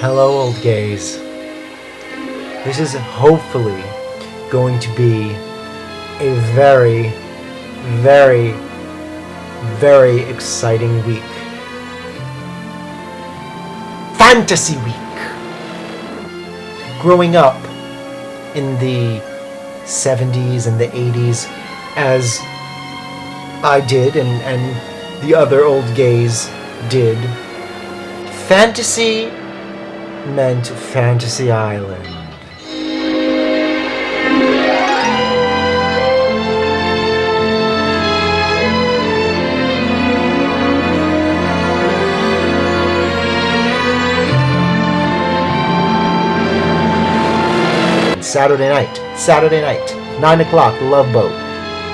Hello, old gays. This is hopefully going to be a very, very, very exciting week. Fantasy Week! Growing up in the 70s and the 80s, as I did and the other old gays did, fantasy meant Fantasy Island. Saturday night, 9 o'clock, Love Boat,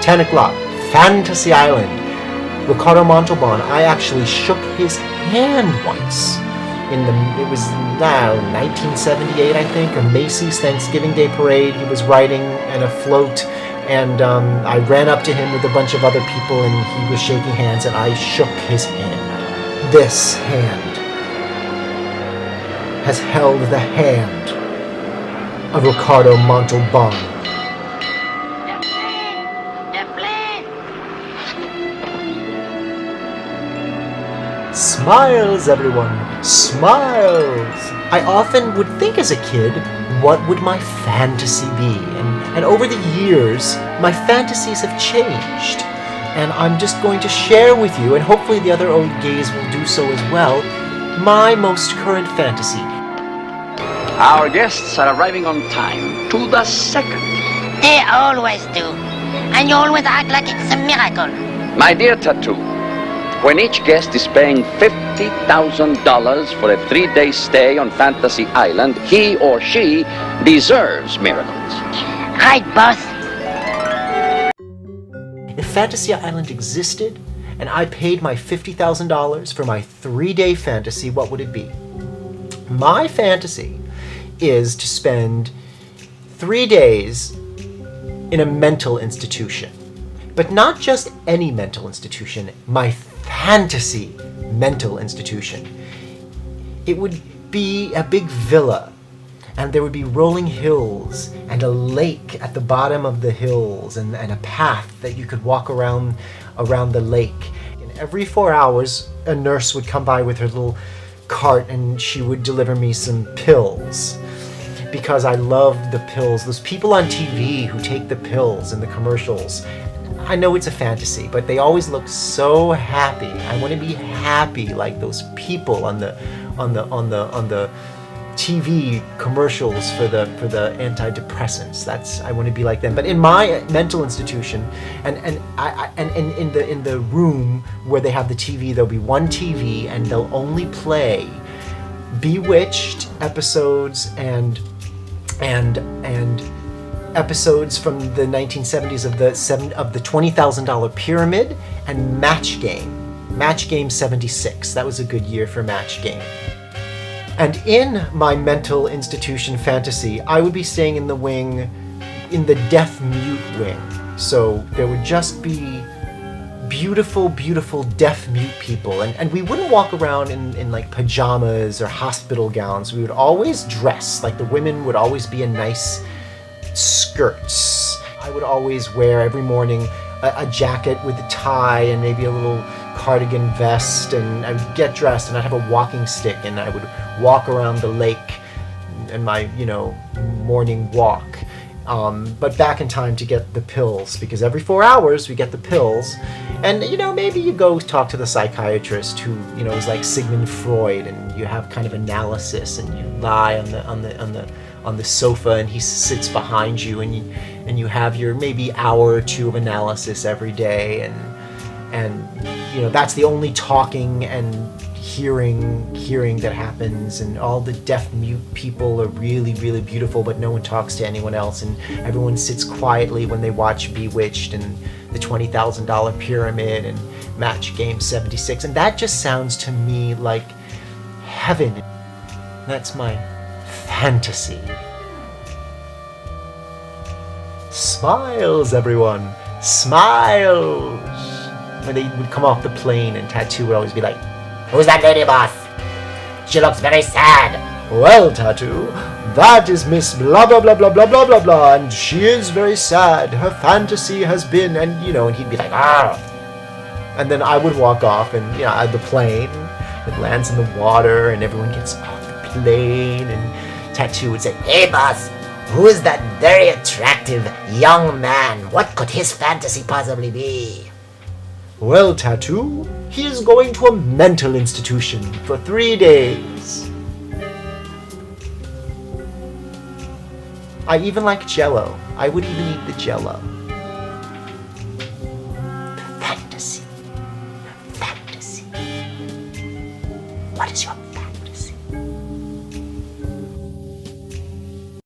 10 o'clock, Fantasy Island. Ricardo Montalban, I actually shook his hand once. It was now 1978, I think, a Macy's Thanksgiving Day Parade. He was riding in a float, and I ran up to him with a bunch of other people, and he was shaking hands, and I shook his hand. This hand has held the hand of Ricardo Montalban. Smiles, everyone, smiles. I often would think as a kid, what would my fantasy be? And over the years, my fantasies have changed. And I'm just going to share with you, and hopefully the other old gays will do so as well, my most current fantasy. Our guests are arriving on time, to the second. They always do. And you always act like it's a miracle. My dear Tattoo, when each guest is paying $50,000 for a 3-day stay on Fantasy Island, he or she deserves miracles. Right, boss? If Fantasy Island existed, and I paid my $50,000 for my 3-day fantasy, what would it be? My fantasy is to spend 3 days in a mental institution. But not just any mental institution, my fantasy mental institution. It would be a big villa, and there would be rolling hills and a lake at the bottom of the hills, and a path that you could walk around the lake. And every 4 hours, a nurse would come by with her little cart, and she would deliver me some pills, because I loved the pills. Those people on TV who take the pills in the commercials, I know it's a fantasy, but they always look so happy. I want to be happy like those people on the TV commercials for the antidepressants. I want to be like them. But in my mental institution, and in the room where they have the TV, there'll be one TV, and they'll only play Bewitched episodes and episodes from the 1970s of the $20,000 Pyramid and Match Game 76. That was a good year for Match Game. And in my mental institution fantasy, I would be staying in the wing, in the deaf mute wing. So there would just be beautiful, beautiful deaf mute people. And we wouldn't walk around in like pajamas or hospital gowns. We would always dress, like the women would always be in nice skirts. I would always wear every morning a jacket with a tie and maybe a little cardigan vest, and I would get dressed and I'd have a walking stick, and I would walk around the lake in my, morning walk. But back in time to get the pills, because every 4 hours we get the pills, and maybe you go talk to the psychiatrist who is like Sigmund Freud, and you have kind of analysis, and you lie on the sofa, and he sits behind you, and you have your maybe hour or two of analysis every day, and that's the only talking and hearing that happens, and all the deaf mute people are really, really beautiful, but no one talks to anyone else, and everyone sits quietly when they watch Bewitched and the $20,000 Pyramid and Match Game 76, and that just sounds to me like heaven. That's my fantasy. Smiles, everyone, smiles. When they would come off the plane, and Tattoo would always be like, "Who's that lady, boss? She looks very sad." Well, Tattoo, that is Miss blah blah blah blah blah blah blah blah, and she is very sad. Her fantasy has been, and and he'd be like, ah. And then I would walk off, and the plane, it lands in the water, and everyone gets off the plane, and Tattoo would say, Hey, boss, who is that very attractive young man? What could his fantasy possibly be? well, Tattoo, he is going to a mental institution for 3 days. I even like Jell-O. I would even eat the Jell-O.